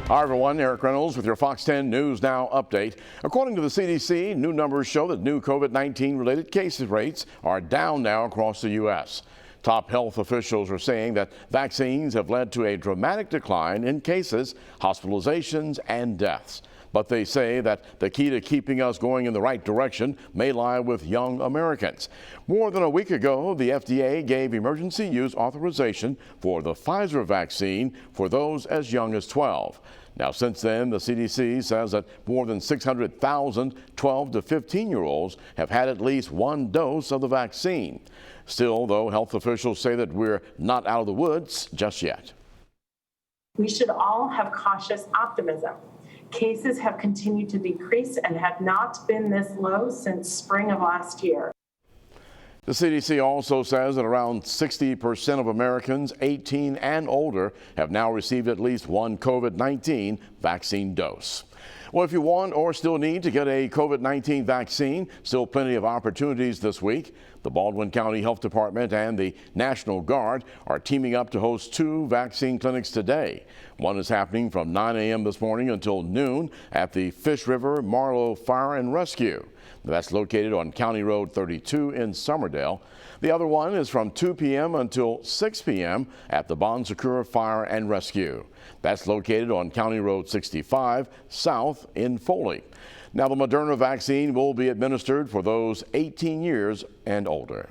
Hi everyone, Eric Reynolds with your Fox 10 News Now update. According to the CDC, new numbers show that new COVID-19 related case rates are down now across the U.S. Top health officials are saying that vaccines have led to a dramatic decline in cases, hospitalizations, and deaths. But they say that the key to keeping us going in the right direction may lie with young Americans. More than a week ago, the FDA gave emergency use authorization for the Pfizer vaccine for those as young as 12. Now, since then, the CDC says that more than 600,000 12 to 15-year-olds have had at least one dose of the vaccine. Still, though, health officials say that we're not out of the woods just yet. We should all have cautious optimism. Cases have continued to decrease and have not been this low since spring of last year. The CDC also says that around 60% of Americans 18 and older have now received at least one COVID-19 vaccine dose. Well, if you want or still need to get a COVID-19 vaccine, still plenty of opportunities this week. The Baldwin County Health Department and the National Guard are teaming up to host 2 vaccine clinics today. One is happening from 9 a.m. this morning until noon at the Fish River Marlow Fire and Rescue. That's located on County Road 32 in Summerdale. The other one is from 2 p.m. until 6 p.m. at the Bon Secours Fire and Rescue. That's located on County Road 65 south in Foley. Now, the Moderna vaccine will be administered for those 18 years and older.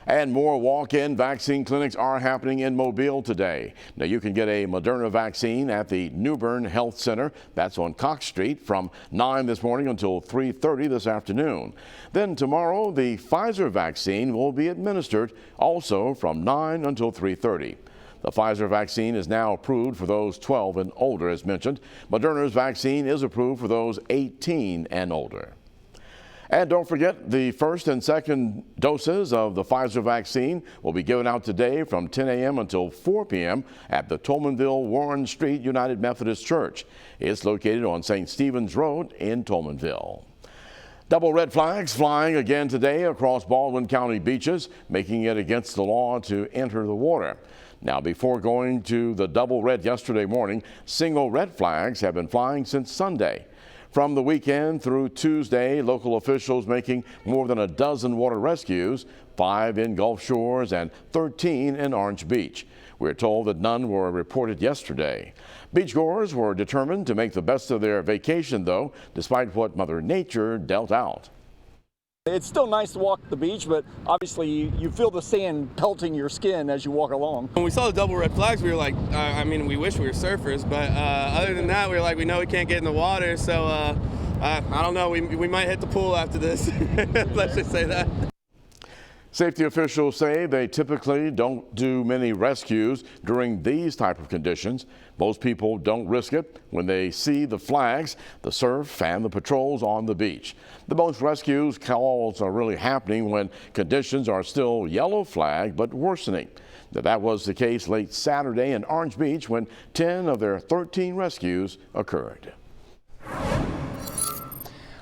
And more walk-in vaccine clinics are happening in Mobile today. Now, you can get a Moderna vaccine at the New Bern Health Center. That's on Cox Street from 9 this morning until 3:30 this afternoon. Then tomorrow, the Pfizer vaccine will be administered also from 9 until 3:30. The Pfizer vaccine is now approved for those 12 and older, as mentioned. Moderna's vaccine is approved for those 18 and older. And don't forget, the first and second doses of the Pfizer vaccine will be given out today from 10 a.m. until 4 p.m. at the Tolmanville Warren Street United Methodist Church. It's located on St. Stephen's Road in Tolmanville. Double red flags flying again today across Baldwin County beaches, making it against the law to enter the water. Now, before going to the double red yesterday morning, single red flags have been flying since Sunday. From the weekend through Tuesday, local officials making more than a dozen water rescues, 5 in Gulf Shores and 13 in Orange Beach. We're told that none were reported yesterday. Beachgoers were determined to make the best of their vacation, though, despite what Mother Nature dealt out. It's still nice to walk the beach, but obviously you feel the sand pelting your skin as you walk along. When we saw the double red flags, we were like, we wish we were surfers, but other than that, we were like, we know we can't get in the water, so I don't know, we might hit the pool after this. Let's just say that. Safety officials say they typically don't do many rescues during these type of conditions. Most people don't risk it when they see the flags, the surf, and the patrols on the beach. The most rescues calls are really happening when conditions are still yellow flag but worsening. That was the case late Saturday in Orange Beach when 10 of their 13 rescues occurred.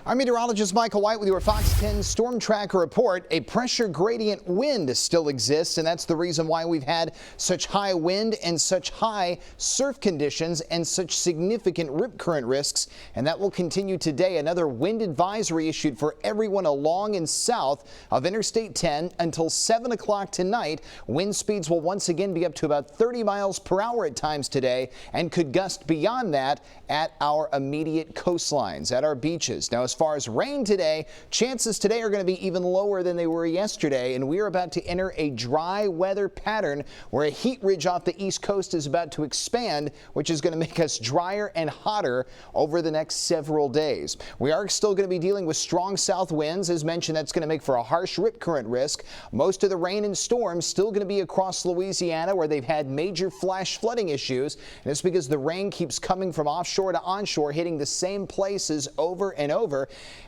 Our meteorologist Michael White with your Fox 10 Storm Tracker report. A pressure gradient wind still exists, and that's the reason why we've had such high wind and such high surf conditions and such significant rip current risks. And that will continue today. Another wind advisory issued for everyone along and south of Interstate 10 until 7 o'clock tonight. Wind speeds will once again be up to about 30 miles per hour at times today and could gust beyond that at our immediate coastlines, at our beaches. Now, as far as rain today, chances today are going to be even lower than they were yesterday, and we are about to enter a dry weather pattern where a heat ridge off the east coast is about to expand, which is going to make us drier and hotter over the next several days. We are still going to be dealing with strong south winds. As mentioned, that's going to make for a harsh rip current risk. Most of the rain and storms still going to be across Louisiana, where they've had major flash flooding issues, and it's because the rain keeps coming from offshore to onshore, hitting the same places over and over.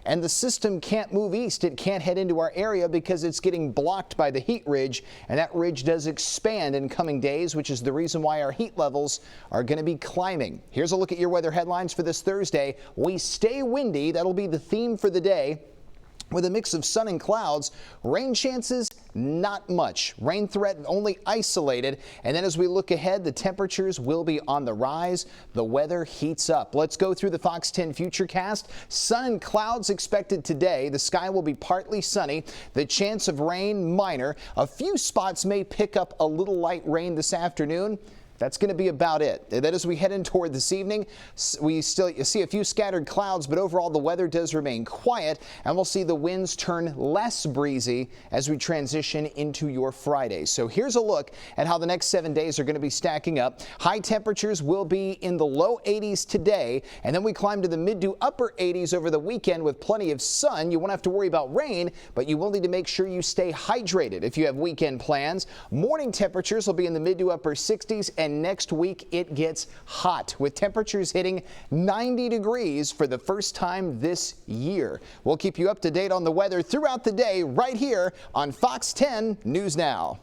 And the system can't move east. It can't head into our area because it's getting blocked by the heat ridge, and that ridge does expand in coming days, which is the reason why our heat levels are going to be climbing. Here's a look at your weather headlines for this Thursday. We stay windy. That'll be the theme for the day, with a mix of sun and clouds. Rain chances not much. Rain threat only isolated. And then as we look ahead, the temperatures will be on the rise. The weather heats up. Let's go through the Fox 10 Futurecast. Sun and clouds expected today. The sky will be partly sunny. The chance of rain minor. A few spots may pick up a little light rain this afternoon. That's going to be about it. That as we head in toward this evening, we still see a few scattered clouds, but overall the weather does remain quiet, and we'll see the winds turn less breezy as we transition into your Friday. So here's a look at how the next 7 days are going to be stacking up. High temperatures will be in the low 80s today, and then we climb to the mid to upper 80s over the weekend with plenty of sun. You won't have to worry about rain, but you will need to make sure you stay hydrated if you have weekend plans. Morning temperatures will be in the mid to upper 60s, and next week it gets hot with temperatures hitting 90 degrees for the first time this year. We'll keep you up to date on the weather throughout the day right here on Fox 10 News Now.